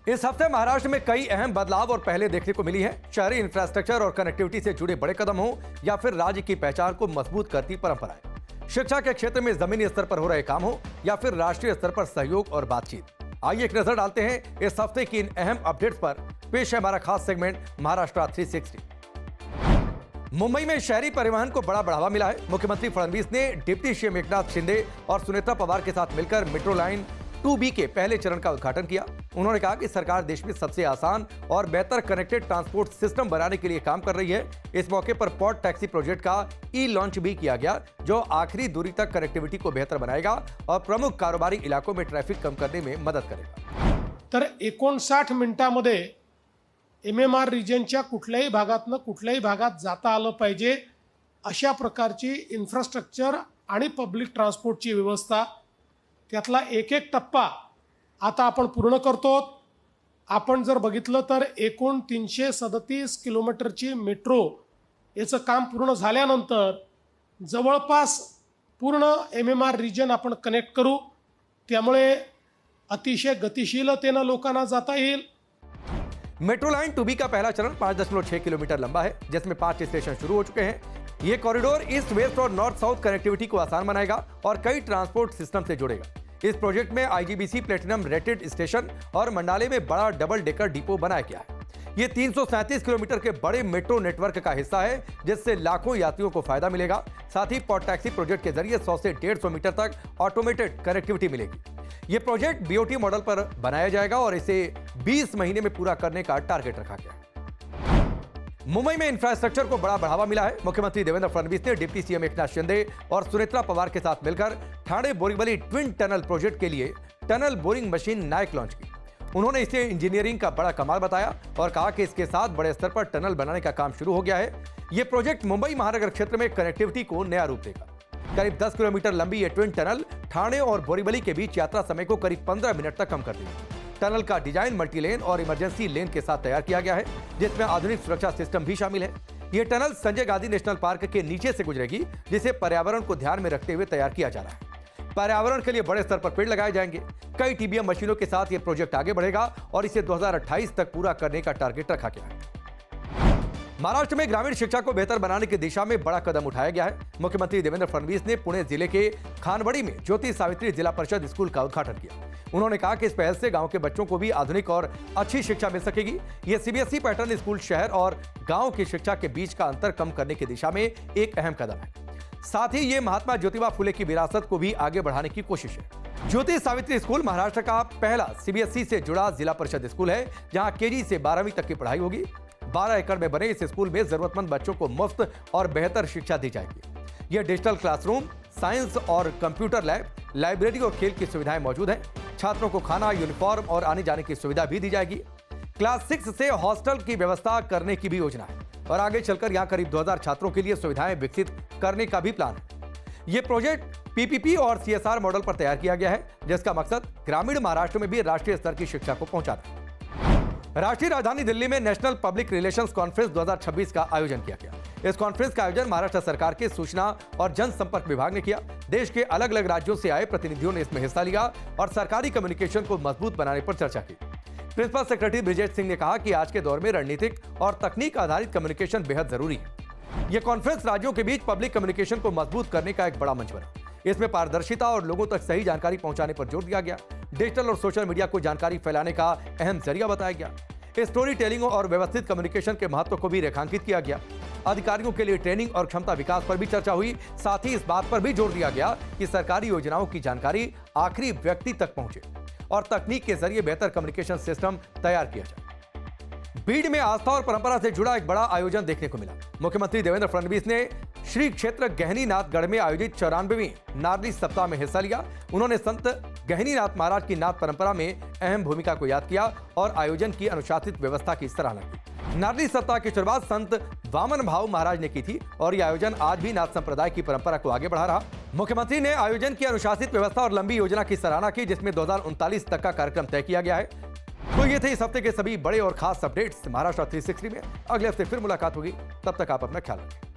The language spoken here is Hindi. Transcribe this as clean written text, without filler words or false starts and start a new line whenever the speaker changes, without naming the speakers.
इस हफ्ते महाराष्ट्र में कई अहम बदलाव और पहले देखने को मिली है। शहरी इंफ्रास्ट्रक्चर और कनेक्टिविटी से जुड़े बड़े कदम हो या फिर राज्य की पहचान को मजबूत करती परंपराएं, शिक्षा के क्षेत्र में जमीनी स्तर पर हो रहे काम हो या फिर राष्ट्रीय स्तर पर सहयोग और बातचीत। आइए एक नजर डालते हैं इस हफ्ते की इन अहम अपडेट्स पर। पेश है हमारा खास सेगमेंट महाराष्ट्र 360। मुंबई में शहरी परिवहन को बड़ा बढ़ावा मिला है। मुख्यमंत्री फडणवीस ने डिप्टी सीएम एकनाथ शिंदे और सुनेत्रा पवार के साथ मिलकर मेट्रो लाइन 2B के पहले चरण का उद्घाटन किया। उन्होंने कहा कि सरकार देश में सबसे आसान और बेहतर कनेक्टेड ट्रांसपोर्ट सिस्टम बनाने के लिए काम कर रही है। इस मौके पर पॉड टैक्सी प्रोजेक्ट का लॉन्च भी किया गया, जो आखिरी दूरी तक कनेक्टिविटी को बेहतर बनाएगा और प्रमुख कारोबारी इलाकों में ट्रैफिक कम करने में मदद करेगा।
तर 59 मिनिटांमध्ये MMR रिजनच्या कुठल्याही भागातनं कुठल्याही भागात जाता आलं पाहिजे अशा प्रकारची इन्फ्रास्ट्रक्चर आणि पब्लिक ट्रान्सपोर्टची व्यवस्था, त्यातला एक एक टप्पा आता आपण पूर्ण करतो। आपण जर बघितलं तर एकूण 337 किलोमीटरची मेट्रो याचं काम पूर्ण झाल्यानंतर जवळपास पूर्ण MMR रिजन आपण कनेक्ट करू, त्यामुळे अतिशय गतिशीलतेने लोकांना जाता येईल।
मेट्रो लाइन 2B का पहला चरण 5.6 किलोमीटर लंबा है, जिसमें 5 स्टेशन शुरू हो चुके हैं। ये कॉरिडोर ईस्ट वेस्ट और नॉर्थ साउथ कनेक्टिविटी को आसान बनाएगा और कई ट्रांसपोर्ट सिस्टम से जुड़ेगा। इस प्रोजेक्ट में IGBC प्लेटिनम रेटेड स्टेशन और मंडाले में बड़ा डबल डेकर डिपो बनाया गया है। ये 337 किलोमीटर के बड़े मेट्रो नेटवर्क का हिस्सा है, जिससे लाखों यात्रियों को फायदा मिलेगा। साथ ही पॉड टैक्सी प्रोजेक्ट के जरिए 100 से 150 मीटर तक ऑटोमेटेड कनेक्टिविटी मिलेगी। यह प्रोजेक्ट BOT मॉडल पर बनाया जाएगा और इसे 20 महीने में पूरा करने का टारगेट रखा गया है। मुंबई में इंफ्रास्ट्रक्चर को बड़ा बढ़ावा मिला है। मुख्यमंत्री देवेंद्र फडणवीस ने डिप्टी सीएम एकनाथ शिंदे और सुनेत्रा पवार के साथ मिलकर Thane Borivali twin tunnel project के लिए टनल बोरिंग मशीन नायक लॉन्च की। उन्होंने इसे इंजीनियरिंग का बड़ा कमाल बताया और कहा कि इसके साथ बड़े स्तर पर टनल बनाने का काम शुरू हो गया है। यह प्रोजेक्ट मुंबई महानगर क्षेत्र में कनेक्टिविटी को नया रूप देगा। करीब 10 किलोमीटर लंबी यह ट्विन टनल ठाणे और बोरीवली के बीच यात्रा समय को करीब 15 मिनट तक कम कर देगी। टनल का डिजाइन मल्टी लेन और इमरजेंसी लेन के साथ तैयार किया गया है, जिसमें आधुनिक सुरक्षा सिस्टम भी शामिल है। यह tunnel Sanjay Gandhi national park के नीचे से गुजरेगी, जिसे पर्यावरण को ध्यान में रखते हुए तैयार किया जा रहा है। पर्यावरण के लिए बड़े स्तर पर पेड़ लगाए जाएंगे। कई TBM मशीनों के साथ यह प्रोजेक्ट आगे बढ़ेगा और इसे 2028 तक पूरा करने का टारगेट रखा गया है। महाराष्ट्र में ग्रामीण शिक्षा को बेहतर बनाने की दिशा में बड़ा कदम उठाया गया है। मुख्यमंत्री देवेंद्र फडणवीस ने पुणे जिले के खानबड़ी में ज्योति सावित्री जिला परिषद स्कूल का उद्घाटन किया। उन्होंने कहा कि इस पहल से गांव के बच्चों को भी आधुनिक और अच्छी शिक्षा मिल सकेगी। यह CBSE पैटर्न स्कूल शहर और गांव की शिक्षा के बीच का अंतर कम करने की दिशा में एक अहम कदम है। साथ ही ये महात्मा ज्योतिबा फुले की विरासत को भी आगे बढ़ाने की कोशिश है। ज्योति सावित्री स्कूल महाराष्ट्र का पहला CBSE से जुड़ा जिला परिषद स्कूल है, जहां KG से 12वीं तक की पढ़ाई होगी। 12 एकड़ में बने इस स्कूल में जरूरतमंद बच्चों को मुफ्त और बेहतर शिक्षा दी जाएगी। यह डिजिटल क्लासरूम, साइंस और कंप्यूटर लैब, लाइब्रेरी और खेल की सुविधाएं मौजूद हैं। छात्रों को खाना, यूनिफॉर्म और आने जाने की सुविधा भी दी जाएगी। क्लास 6 से हॉस्टल की व्यवस्था करने की भी योजना है और आगे चलकर यहां करीब 2000 छात्रों के लिए सुविधाएं विकसित करने का भी प्लान है। यह प्रोजेक्ट PPP और CSR मॉडल पर तैयार किया गया है, जिसका मकसद ग्रामीण महाराष्ट्र में भी राष्ट्रीय स्तर की शिक्षा को पहुंचाना है। राष्ट्रीय राजधानी दिल्ली में नेशनल पब्लिक रिलेशंस कॉन्फ्रेंस 2026 का आयोजन किया गया। इस कॉन्फ्रेंस का आयोजन महाराष्ट्र सरकार के सूचना और जनसंपर्क विभाग ने किया। देश के अलग अलग राज्यों से आए प्रतिनिधियों ने इसमें हिस्सा लिया और सरकारी कम्युनिकेशन को मजबूत बनाने पर चर्चा की। प्रिंसिपल सेक्रेटरी ब्रिजेश सिंह ने कहा कि आज के दौर में रणनीतिक और तकनीक आधारित कम्युनिकेशन बेहद जरूरी है। यह कॉन्फ्रेंस राज्यों के बीच पब्लिक कम्युनिकेशन को मजबूत करने का एक बड़ा मंच बना। इसमें पारदर्शिता और लोगों तक सही जानकारी पहुंचाने पर जोर दिया गया। डिजिटल और सोशल मीडिया को जानकारी फैलाने का अहम जरिया बताया गया। स्टोरी टेलिंग और व्यवस्थित कम्युनिकेशन के महत्व को भी रेखांकित किया गया। अधिकारियों के लिए ट्रेनिंग और क्षमता विकास पर भी चर्चा हुई। साथ ही इस बात पर भी जोर दिया गया कि सरकारी योजनाओं की जानकारी आखिरी व्यक्ति तक पहुंचे और तकनीक के जरिए बेहतर कम्युनिकेशन सिस्टम तैयार किया जाए। बीड में आस्था और परंपरा से जुड़ा एक बड़ा आयोजन देखने को मिला। मुख्यमंत्री देवेंद्र फडणवीस ने श्री क्षेत्र गहनीनाथगढ़ में आयोजित 94वीं नारदी सप्ताह में हिस्सा लिया। उन्होंने संत गहनीनाथ महाराज की नाथ परंपरा में अहम भूमिका को याद किया और आयोजन की अनुशासित व्यवस्था की सराहना की। नारदी सप्ताह की शुरुआत संत वामन भाव महाराज ने की थी और यह आयोजन आज भी नाथ संप्रदाय की परंपरा को आगे बढ़ा रहा। मुख्यमंत्री ने आयोजन की अनुशासित व्यवस्था और लंबी योजना की सराहना की, जिसमें 2039 तक का कार्यक्रम तय किया गया है। तो ये थे इस हफ्ते के सभी बड़े और खास अपडेट्स महाराष्ट्र 360 में। अगले हफ्ते फिर मुलाकात होगी, तब तक आप अपना ख्याल रखें।